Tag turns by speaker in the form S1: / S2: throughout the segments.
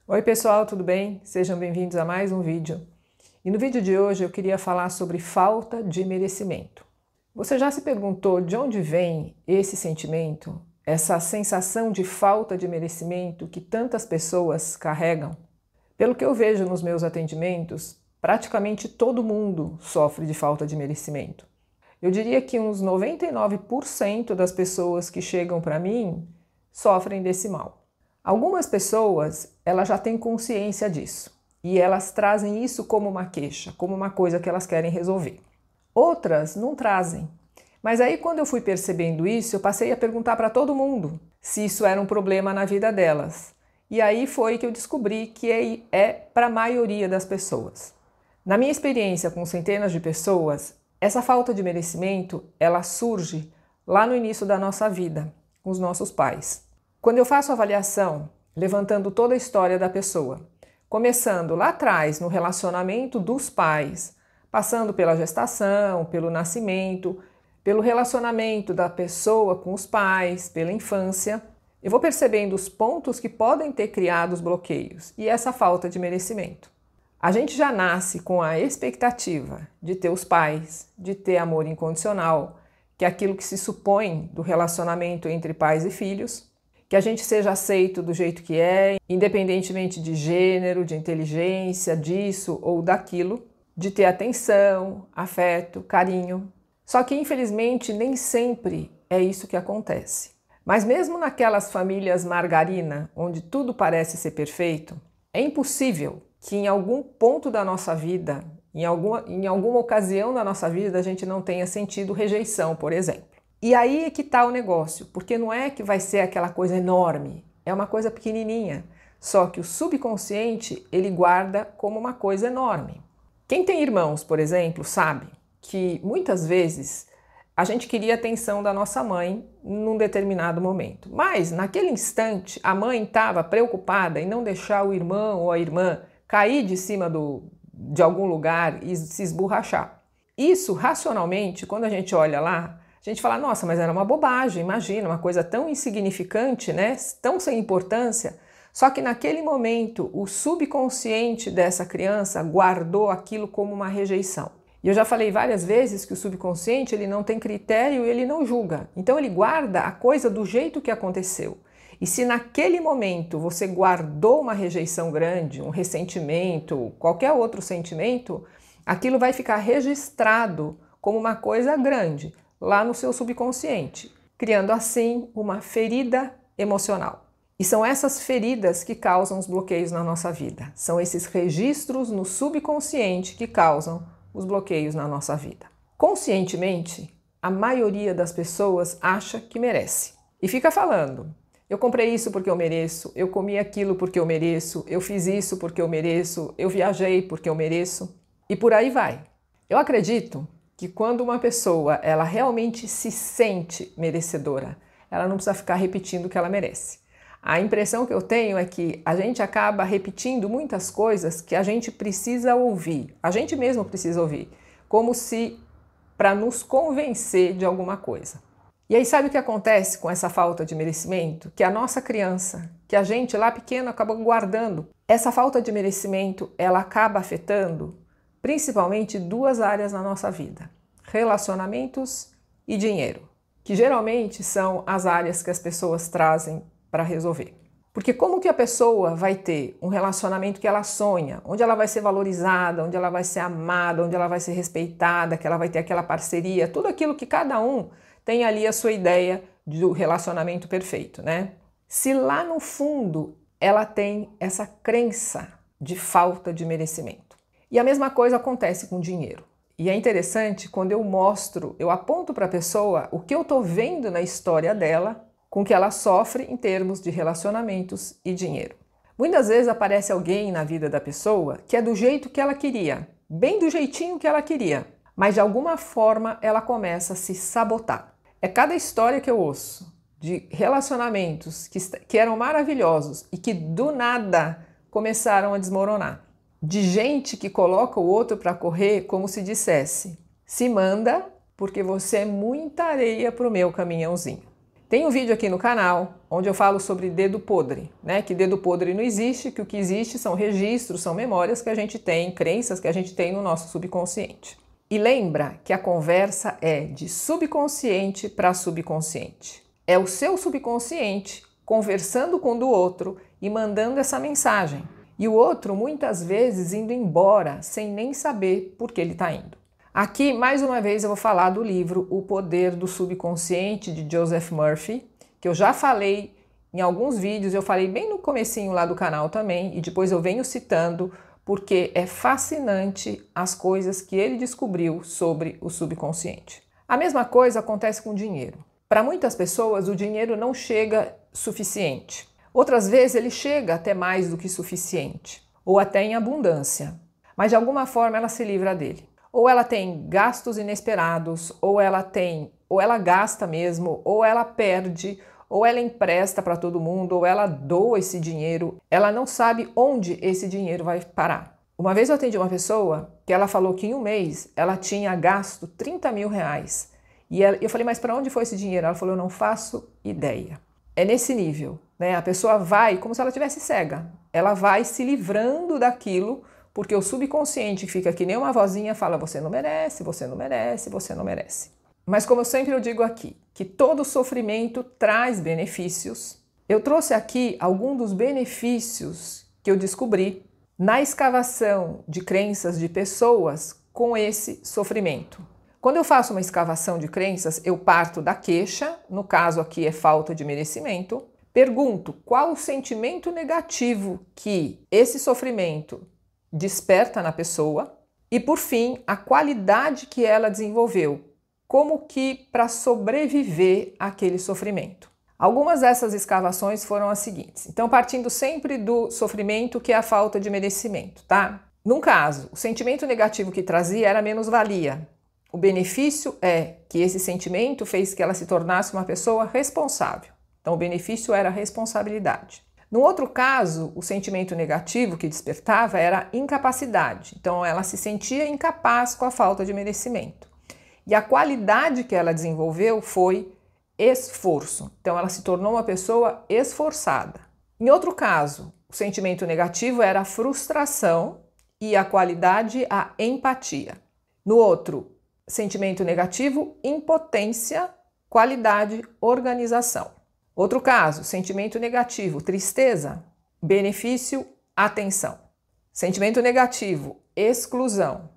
S1: Oi pessoal, tudo bem? Sejam bem-vindos a mais um vídeo. E no vídeo de hoje eu queria falar sobre falta de merecimento. Você já se perguntou de onde vem esse sentimento, essa sensação de falta de merecimento que tantas pessoas carregam? Pelo que eu vejo nos meus atendimentos, praticamente todo mundo sofre de falta de merecimento. Eu diria que uns 99% das pessoas que chegam para mim sofrem desse mal. Algumas pessoas, elas já têm consciência disso e elas trazem isso como uma queixa, como uma coisa que elas querem resolver. Outras não trazem. Mas aí quando eu fui percebendo isso, eu passei a perguntar para todo mundo se isso era um problema na vida delas. E aí foi que eu descobri que é para a maioria das pessoas. Na minha experiência com centenas de pessoas, essa falta de merecimento, ela surge lá no início da nossa vida, com os nossos pais. Quando eu faço a avaliação, levantando toda a história da pessoa, começando lá atrás no relacionamento dos pais, passando pela gestação, pelo nascimento, pelo relacionamento da pessoa com os pais, pela infância, eu vou percebendo os pontos que podem ter criado os bloqueios e essa falta de merecimento. A gente já nasce com a expectativa de ter os pais, de ter amor incondicional, que é aquilo que se supõe do relacionamento entre pais e filhos, que a gente seja aceito do jeito que é, independentemente de gênero, de inteligência, disso ou daquilo, de ter atenção, afeto, carinho. Só que, infelizmente, nem sempre é isso que acontece. Mas mesmo naquelas famílias margarina, onde tudo parece ser perfeito, é impossível que em algum ponto da nossa vida, em alguma ocasião da nossa vida, a gente não tenha sentido rejeição, por exemplo. E aí é que está o negócio, porque não é que vai ser aquela coisa enorme, é uma coisa pequenininha, só que o subconsciente ele guarda como uma coisa enorme. Quem tem irmãos, por exemplo, sabe que muitas vezes a gente queria a atenção da nossa mãe num determinado momento, mas naquele instante a mãe estava preocupada em não deixar o irmão ou a irmã cair de cima de algum lugar e se esborrachar. Isso, racionalmente, quando a gente olha lá, a gente fala, nossa, mas era uma bobagem, imagina, uma coisa tão insignificante, né? Tão sem importância. Só que naquele momento, o subconsciente dessa criança guardou aquilo como uma rejeição. E eu já falei várias vezes que o subconsciente ele não tem critério e ele não julga. Então ele guarda a coisa do jeito que aconteceu. E se naquele momento você guardou uma rejeição grande, um ressentimento, qualquer outro sentimento, aquilo vai ficar registrado como uma coisa grande lá no seu subconsciente, criando assim uma ferida emocional. E são essas feridas que causam os bloqueios na nossa vida. São esses registros no subconsciente que causam os bloqueios na nossa vida. Conscientemente, a maioria das pessoas acha que merece e fica falando: eu comprei isso porque eu mereço, eu comi aquilo porque eu mereço, eu fiz isso porque eu mereço, eu viajei porque eu mereço, e por aí vai. Eu acredito que quando uma pessoa ela realmente se sente merecedora, ela não precisa ficar repetindo o que ela merece. A impressão que eu tenho é que a gente acaba repetindo muitas coisas que a gente precisa ouvir, a gente mesmo precisa ouvir, como se para nos convencer de alguma coisa. E aí sabe o que acontece com essa falta de merecimento? Que a nossa criança, que a gente lá pequeno acaba guardando, essa falta de merecimento, ela acaba afetando principalmente duas áreas na nossa vida: relacionamentos e dinheiro, que geralmente são as áreas que as pessoas trazem para resolver. Porque como que a pessoa vai ter um relacionamento que ela sonha, onde ela vai ser valorizada, onde ela vai ser amada, onde ela vai ser respeitada, que ela vai ter aquela parceria, tudo aquilo que cada um tem ali a sua ideia do relacionamento perfeito, né? Se lá no fundo ela tem essa crença de falta de merecimento. E a mesma coisa acontece com o dinheiro. E é interessante quando eu aponto para a pessoa o que eu estou vendo na história dela, com que ela sofre em termos de relacionamentos e dinheiro. Muitas vezes aparece alguém na vida da pessoa que é do jeito que ela queria, bem do jeitinho que ela queria, mas de alguma forma ela começa a se sabotar. É cada história que eu ouço de relacionamentos que eram maravilhosos e que do nada começaram a desmoronar. De gente que coloca o outro para correr como se dissesse: se manda porque você é muita areia para o meu caminhãozinho. Tem um vídeo aqui no canal onde eu falo sobre dedo podre, né? Que dedo podre não existe, que o que existe são registros, são memórias que a gente tem, crenças que a gente tem no nosso subconsciente. E lembra que a conversa é de subconsciente para subconsciente. É o seu subconsciente conversando com o do outro e mandando essa mensagem. E o outro muitas vezes indo embora sem nem saber por que ele está indo. Aqui, mais uma vez, eu vou falar do livro O Poder do Subconsciente, de Joseph Murphy, que eu já falei em alguns vídeos, eu falei bem no comecinho lá do canal também, e depois eu venho citando, porque é fascinante as coisas que ele descobriu sobre o subconsciente. A mesma coisa acontece com o dinheiro. Para muitas pessoas, o dinheiro não chega suficiente. Outras vezes, ele chega até mais do que suficiente, ou até em abundância, mas de alguma forma ela se livra dele. Ou ela tem gastos inesperados, ou ela gasta mesmo, ou ela perde, ou ela empresta para todo mundo, ou ela doa esse dinheiro. Ela não sabe onde esse dinheiro vai parar. Uma vez eu atendi uma pessoa que ela falou que em um mês ela tinha gasto 30 mil reais. E eu falei, mas para onde foi esse dinheiro? Ela falou, eu não faço ideia. É nesse nível, né? A pessoa vai como se ela estivesse cega. Ela vai se livrando daquilo, porque o subconsciente fica que nem uma vozinha, fala, você não merece, você não merece, você não merece. Mas como eu sempre digo aqui, que todo sofrimento traz benefícios, eu trouxe aqui alguns dos benefícios que eu descobri na escavação de crenças de pessoas com esse sofrimento. Quando eu faço uma escavação de crenças, eu parto da queixa, no caso aqui é falta de merecimento, pergunto qual o sentimento negativo que esse sofrimento desperta na pessoa e, por fim, a qualidade que ela desenvolveu, como que para sobreviver àquele sofrimento. Algumas dessas escavações foram as seguintes. Então, partindo sempre do sofrimento, que é a falta de merecimento, tá? Num caso, o sentimento negativo que trazia era menos-valia. O benefício é que esse sentimento fez que ela se tornasse uma pessoa responsável. Então, o benefício era a responsabilidade. No outro caso, o sentimento negativo que despertava era incapacidade. Então, ela se sentia incapaz com a falta de merecimento. E a qualidade que ela desenvolveu foi esforço. Então, ela se tornou uma pessoa esforçada. Em outro caso, o sentimento negativo era a frustração e a qualidade, a empatia. No outro, sentimento negativo, impotência, qualidade, organização. Outro caso, sentimento negativo, tristeza, benefício, atenção. Sentimento negativo, exclusão,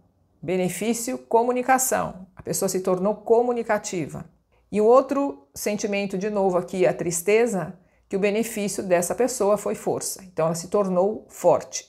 S1: benefício, comunicação. A pessoa se tornou comunicativa. E um outro sentimento, de novo aqui, a tristeza, que o benefício dessa pessoa foi força. Então ela se tornou forte.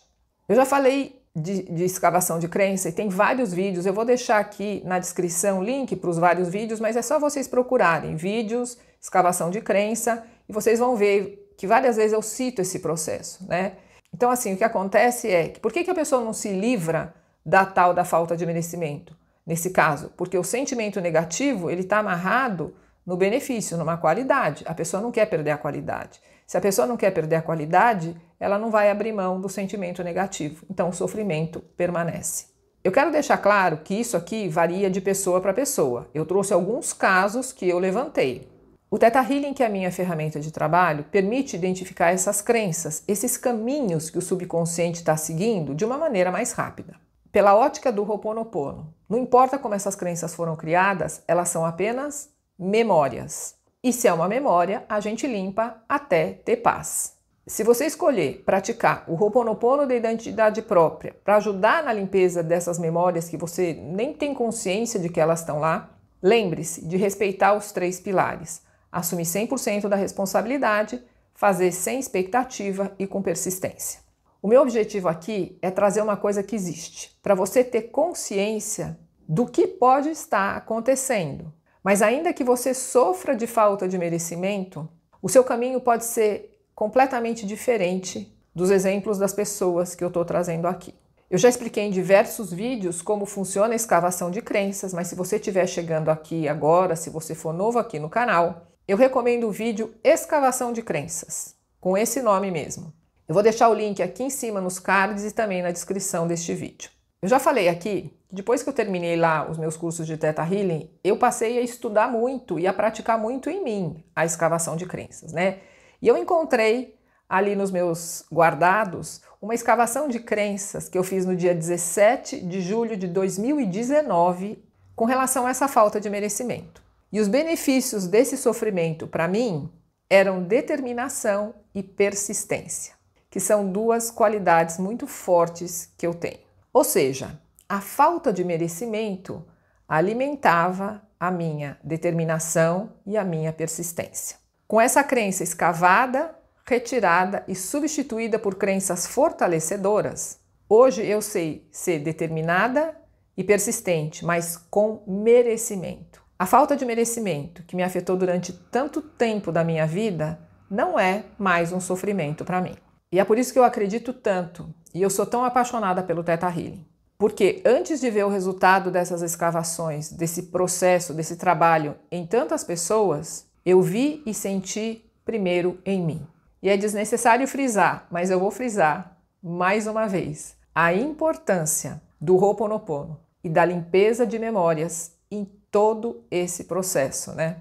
S1: Eu já falei de escavação de crença e tem vários vídeos. Eu vou deixar aqui na descrição o link para os vários vídeos, mas é só vocês procurarem vídeos, escavação de crença, e vocês vão ver que várias vezes eu cito esse processo, né? Então, assim, o que acontece é que por que a pessoa não se livra da tal da falta de merecimento? Nesse caso, porque o sentimento negativo, ele está amarrado no benefício, numa qualidade. A pessoa não quer perder a qualidade. Se a pessoa não quer perder a qualidade, ela não vai abrir mão do sentimento negativo. Então, o sofrimento permanece. Eu quero deixar claro que isso aqui varia de pessoa para pessoa. Eu trouxe alguns casos que eu levantei. O Theta Healing, que é a minha ferramenta de trabalho, permite identificar essas crenças, esses caminhos que o subconsciente está seguindo de uma maneira mais rápida. Pela ótica do Ho'oponopono, não importa como essas crenças foram criadas, elas são apenas memórias. E se é uma memória, a gente limpa até ter paz. Se você escolher praticar o Ho'oponopono da identidade própria para ajudar na limpeza dessas memórias que você nem tem consciência de que elas estão lá, lembre-se de respeitar os 3 pilares. Assumir 100% da responsabilidade, fazer sem expectativa e com persistência. O meu objetivo aqui é trazer uma coisa que existe, para você ter consciência do que pode estar acontecendo. Mas ainda que você sofra de falta de merecimento, o seu caminho pode ser completamente diferente dos exemplos das pessoas que eu estou trazendo aqui. Eu já expliquei em diversos vídeos como funciona a escavação de crenças, mas se você estiver chegando aqui agora, se você for novo aqui no canal, eu recomendo o vídeo Escavação de Crenças, com esse nome mesmo. Eu vou deixar o link aqui em cima nos cards e também na descrição deste vídeo. Eu já falei aqui depois que eu terminei lá os meus cursos de Theta Healing, eu passei a estudar muito e a praticar muito em mim a escavação de crenças, né? E eu encontrei ali nos meus guardados uma escavação de crenças que eu fiz no dia 17 de julho de 2019 com relação a essa falta de merecimento. E os benefícios desse sofrimento para mim eram determinação e persistência, que são duas qualidades muito fortes que eu tenho. Ou seja, a falta de merecimento alimentava a minha determinação e a minha persistência. Com essa crença escavada, retirada e substituída por crenças fortalecedoras, hoje eu sei ser determinada e persistente, mas com merecimento. A falta de merecimento que me afetou durante tanto tempo da minha vida não é mais um sofrimento para mim. E é por isso que eu acredito tanto e eu sou tão apaixonada pelo Theta Healing. Porque antes de ver o resultado dessas escavações, desse processo, desse trabalho em tantas pessoas, eu vi e senti primeiro em mim. E é desnecessário frisar, mas eu vou frisar mais uma vez, a importância do Ho'oponopono e da limpeza de memórias em todo esse processo, né?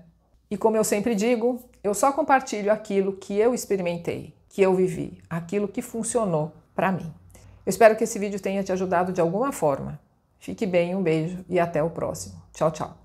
S1: E como eu sempre digo, eu só compartilho aquilo que eu experimentei, que eu vivi, aquilo que funcionou para mim. Eu espero que esse vídeo tenha te ajudado de alguma forma. Fique bem, um beijo e até o próximo. Tchau, tchau.